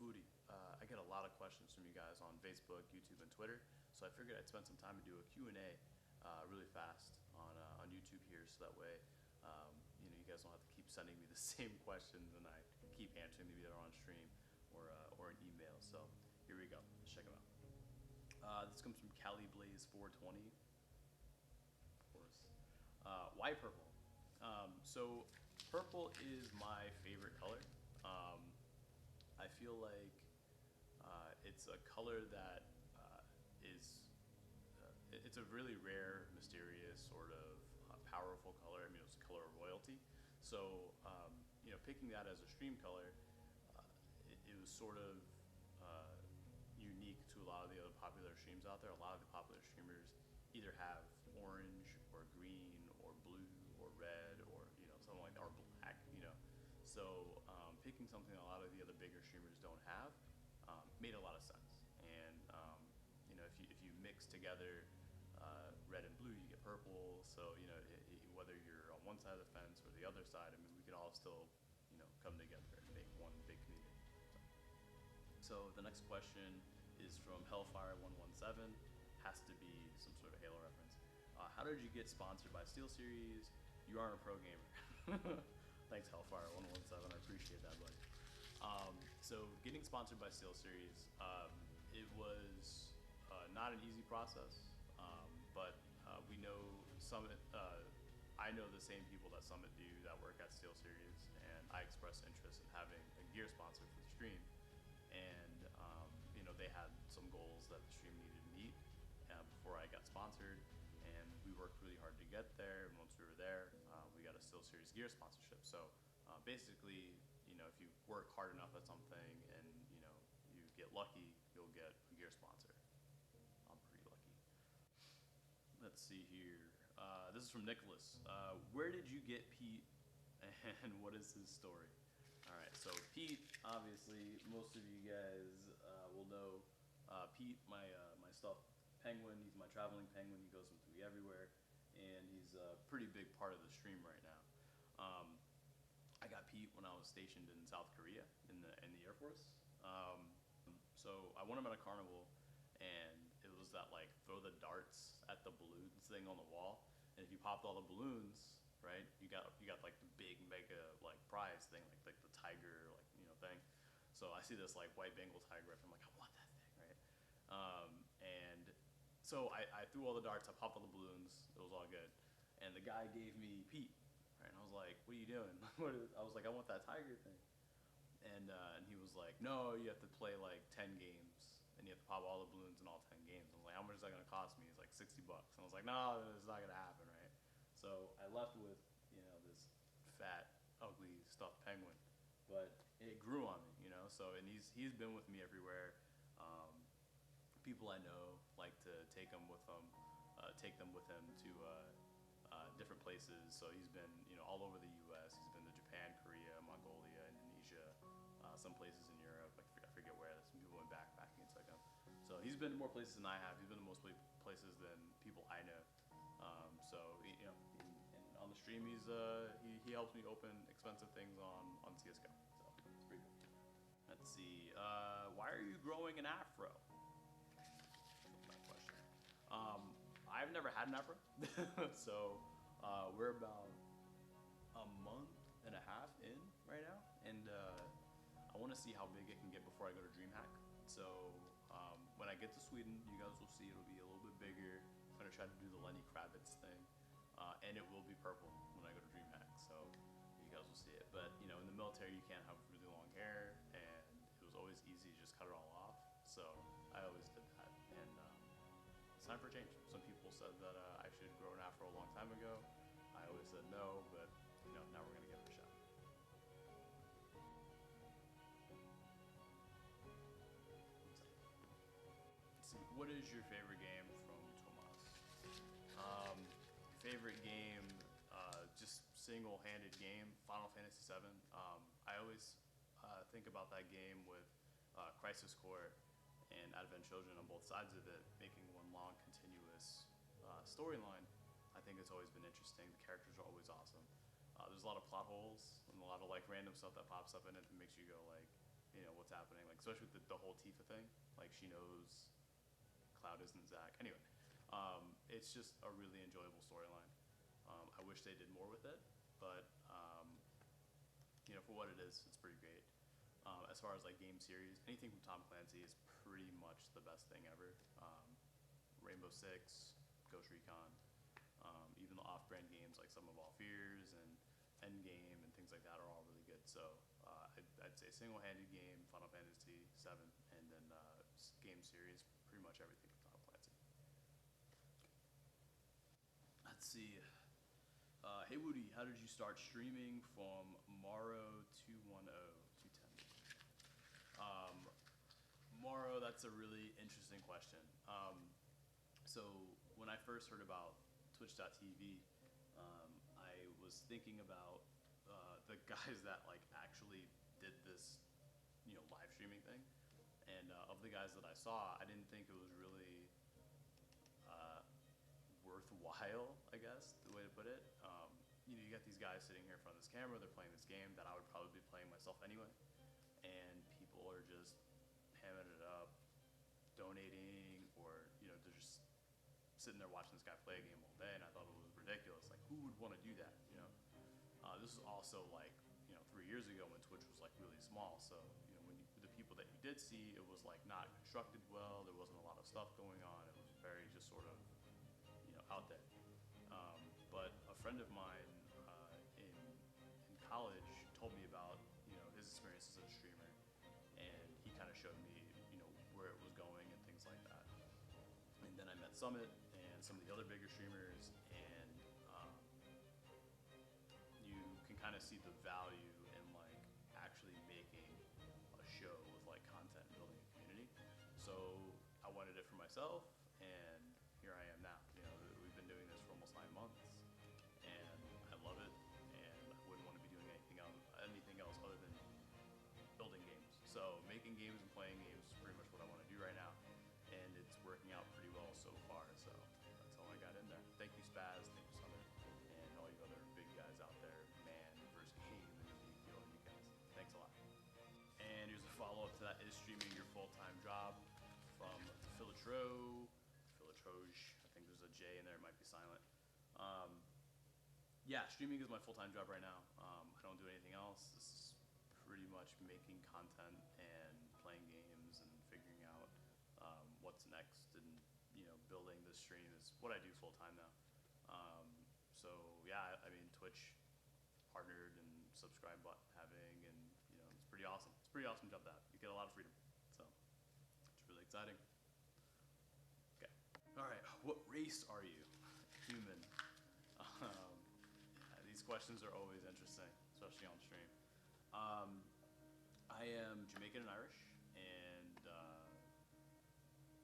Wooty. I get a lot of questions from you guys on Facebook, YouTube, and Twitter, so I figured I'd spend some time to do a Q&A really fast on YouTube here, so that way you guys don't have to keep sending me the same questions and I keep answering them either on stream or an email. So here we go. Let's check them out. This comes from CaliBlaze420, of course. Why purple? So purple is my favorite color. I feel like it's a color that it's a really rare, mysterious, sort of powerful color. I mean, it's a color of royalty. So, picking that as a stream color, it was sort of unique to a lot of the other popular streams out there. A lot of the popular streamers either have orange or green or blue or red or something like that, or black. So picking something a lot of the other bigger streamers don't have made a lot of sense. And if you mix together red and blue, you get purple. So whether you're on one side of the fence or the other side, I mean, we could all still come together and make one big community. So the next question is from Hellfire117. Has to be some sort of Halo reference. How did you get sponsored by SteelSeries? You aren't a pro gamer. Thanks, Hellfire117. I appreciate that, buddy. So getting sponsored by SteelSeries, it was not an easy process, but we know Summit. I know the same people that Summit do that work at SteelSeries, and I expressed interest in having a gear sponsor for the stream. And they had some goals that the stream needed to meet before I got sponsored, and we worked really hard to get there. And once we were there, we got a SteelSeries gear sponsorship. So basically, if you work hard enough at something and you get lucky, you'll get a gear sponsor. I'm pretty lucky. Let's see here. This is from Nicholas. Where did you get Pete, and what is his story? All right, so Pete, obviously, most of you guys will know Pete, my stuffed penguin. He's my traveling penguin. He goes with me everywhere, and he's a pretty big part of the stream right now. I got Pete when I was stationed in South Korea in the Air Force. So I won him at a carnival, and it was that like throw the darts at the balloons thing on the wall, and if you popped all the balloons, right, you got like the big mega like prize thing, like the tiger thing. So I see this like white Bengal tiger, I'm like, I want that thing, right? And so I threw all the darts, I popped all the balloons, it was all good, and the guy gave me Pete, right? And I was like, what are you doing? I was like, I want that tiger thing. And he was like, no, you have to play like 10 games and you have to pop all the balloons in all 10 games. I was like, how much is that gonna cost me? He's like, $60. And I was like, no, it's not gonna happen, right? So I left with, this fat, ugly, stuffed penguin, but it grew on me, so, and he's been with me everywhere. People I know like to take them with him to different places. So he's been, all over the U.S. He's been to Japan, Korea, Mongolia, Indonesia, some places in Europe. I forget where. Some people went backpacking and took him. So he's been to more places than I have. He's been to most places than people I know. So and on the stream, he helps me open expensive things on CS:GO. So it's pretty cool. Let's see. Why are you growing an afro? My question. I've never had an afro, so we're about a month and a half in right now, and I want to see how big it can get before I go to DreamHack. So when I get to Sweden, you guys will see it'll be a little bit bigger. I'm gonna try to do the Lenny Kravitz thing, and it will be purple when I go to DreamHack. So you guys will see it. But in the military, you can't have really long hair, and it was always easy to just cut it all off. So I always did that, and it's time for a change. Some people said that I should grow an afro a long time ago. I always said no, but now we're gonna give it a shot. Let's see, what is your favorite game from Tomas? Favorite game, just single-handed game, Final Fantasy VII. I always think about that game with Crisis Core and Advent Children on both sides of it, making one long, continuous storyline. I think it's always been interesting. The characters are always awesome. There's a lot of plot holes and a lot of like random stuff that pops up in it that makes you go like, what's happening, like especially with the whole Tifa thing. Like she knows Cloud isn't Zack. Anyway, it's just a really enjoyable storyline. I wish they did more with it, but for what it is, it's pretty great. As far as like game series, anything from Tom Clancy is pretty much the best thing ever. Rainbow Six, Ghost Recon, even the off-brand games like Sum of All Fears and Endgame and things like that are all really good. So I'd say single-handed game, Final Fantasy VII, and then game series, pretty much everything from Tom Clancy. Let's see. Hey Wooty, how did you start streaming? From Morrow210. Morrow, that's a really interesting question. So when I first heard about Twitch.tv, I was thinking about the guys that like actually did this, live streaming thing. And of the guys that I saw, I didn't think it was really worthwhile, I guess, the way to put it. You got these guys sitting here in front of this camera, they're playing this game that I would probably be playing myself anyway. And people are just hamming it up, donating, or, they're just sitting there watching this guy play a game all day, and I thought it was ridiculous. Like, who would want to do that? This was also like, 3 years ago when Twitch was like really small. So, the people that you did see, it was like not constructed well. There wasn't a lot of stuff going on. It was very just sort of, out there. But a friend of mine in college told me about, his experiences as a streamer, and he kind of showed me, where it was going and things like that. And then I met Summit and some of the other bigger streamers, and you can kind of see the value in like actually making a show with like content and building a community. So I wanted it for myself, and here I am now. We've been doing this for almost 9 months, and I love it, and I wouldn't want to be doing anything else other than building games. So making games and playing games is pretty much what I want to do right now, and it's working out pretty well so far. So that's all I got in there. Thank you, Spaz. Thank you, Summit, and all you other big guys out there. Man versus game, and all you guys. Thanks a lot. And here's a follow-up to that: is streaming your full-time job? From Philitro. Philotroge. I think there's a J in there. It might be silent. Yeah, streaming is my full-time job right now. I don't do anything else. This is pretty much making content and playing games and figuring out what's next, and building this stream is what I do full-time now. So yeah, I mean, Twitch partnered and subscribe button having, and it's pretty awesome. It's a pretty awesome job to have. You get a lot of freedom, so it's really exciting. Okay, all right. What race are you? Human. These questions are always interesting, especially on stream. I am Jamaican and Irish, and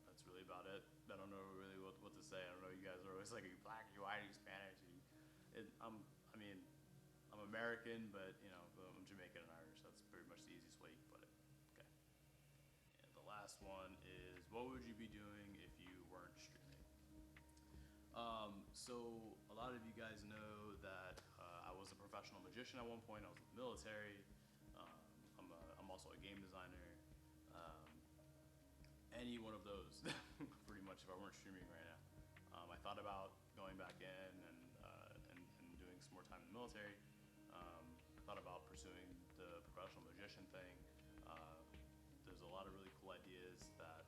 that's really about it. I don't know really what to say. I don't know. You guys are always like, are you black? Are you white? Are you Spanish? I'm American, but I'm Jamaican and Irish. That's pretty much the easiest way you can put it. Okay. And the last one is, what would you be doing if you weren't streaming? So a lot of you guys know that I was a professional magician at one point. I was in the military. I'm also a game designer. Any one of those, pretty much, if I weren't streaming right now. I thought about going back in and doing some more time in the military. I thought about pursuing the professional magician thing. There's a lot of really cool ideas that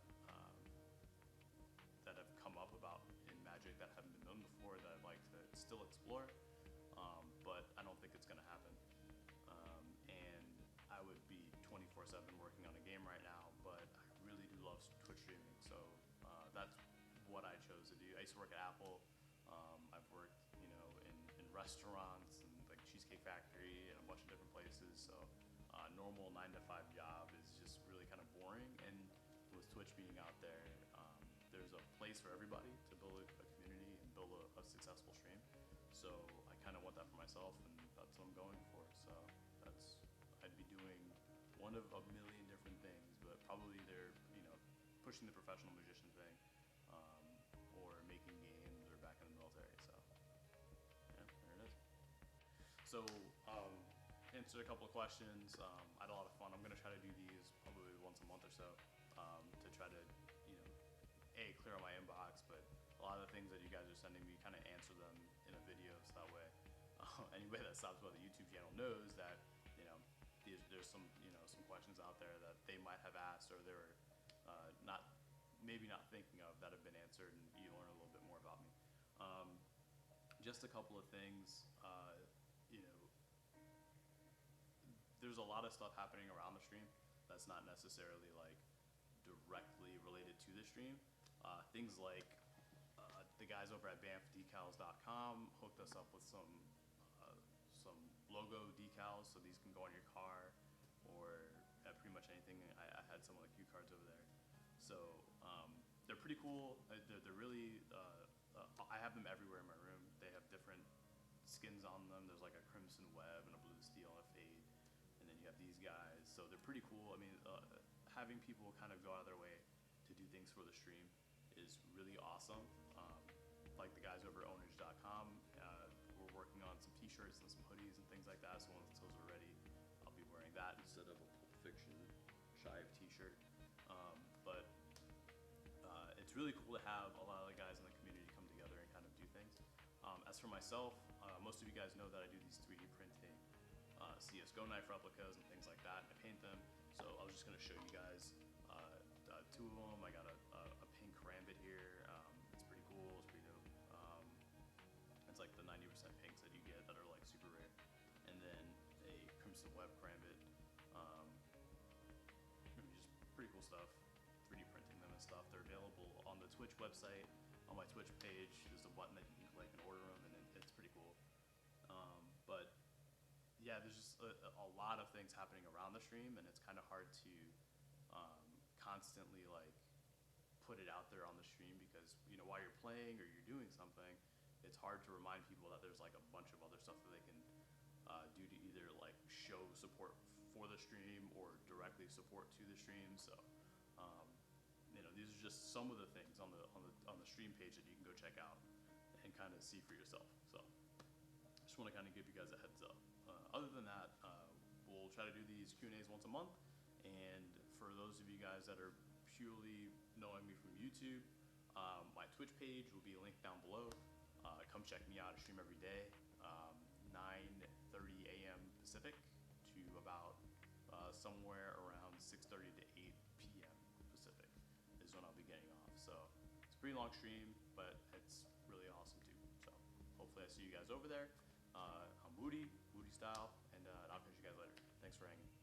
have come up about in Magic that haven't been done before that I'd like to still explore, but I don't think it's going to happen. And I would be 24/7 working on a game right now, but I really do love Twitch streaming, so that's what I chose to do. I used to work at Apple. I've worked, in restaurants and like Cheesecake Factory and a bunch of different places. So normal 9-to-5 job is just really kind of boring. And with Twitch being out there, there's a place for everybody to build a community and build a successful stream. So I kind of want that for myself, and that's what I'm going for. So I'd be doing one of a million different things, but probably either pushing the professional magician thing, or making games, or back in the military. So yeah, there it is. So answered a couple of questions. I had a lot of fun. I'm gonna try to do these probably once a month or so, to try to, you know, clear out my inbox, but a lot of the things that you guys are sending me, kind of answer them in a video, so that way anybody that stops by the YouTube channel knows that, you know, there's some, you know, some questions out there that they might have asked, or they were not, maybe not thinking of, that have been answered, and you learn a little bit more about me. Just a couple of things, you know, there's a lot of stuff happening around the stream that's not necessarily like directly related to the stream. Things like the guys over at banffdecals.com hooked us up with some logo decals, so these can go on your car or pretty much anything. I had some of the cue cards over there, so they're pretty cool. They're really I have them everywhere in my room. They have different skins on them. There's like a crimson web and a blue steel and a fade, and then you have these guys, so they're pretty cool. I mean, having people kind of go out of their way to do things for the stream is really awesome. Like the guys over at ownage.com, we're working on some t-shirts and some hoodies and things like that, so once those are ready, I'll be wearing that instead of a Pulp Fiction Shive t-shirt. But it's really cool to have a lot of the guys in the community come together and kind of do things. As for myself, most of you guys know that I do these 3D printing CSGO knife replicas and things like that, and I paint them. So I was just going to show you guys two of them. I got a pink Rambit here. It's pretty cool. It's pretty dope. It's like the 90% pinks that you get that are like super rare. And then a crimson web Rambit. Just pretty cool stuff. 3D printing them and stuff. They're available on the Twitch website. On my Twitch page, there's a button that you can click and order them, and it's pretty cool. But yeah, there's just a lot of things happening around the stream, and it's kind of hard to constantly like put it out there on the stream, because, you know, while you're playing or you're doing something, it's hard to remind people that there's like a bunch of other stuff that they can do to either like show support for the stream or directly support to the stream. So you know, these are just some of the things on the stream page that you can go check out and kind of see for yourself. So just want to kind of give you guys a heads up. Other than that, we'll try to do these Q&As once a month. And for those of you guys that are purely knowing me from YouTube, my Twitch page will be linked down below. Come check me out. I stream every day, 9:30 a.m. Pacific to about somewhere around 6:30 to 8 p.m. Pacific is when I'll be getting off. So it's a pretty long stream, but it's really awesome too. So hopefully I see you guys over there. I'm Wooty Style, and I'll catch you guys later. Thanks for hanging.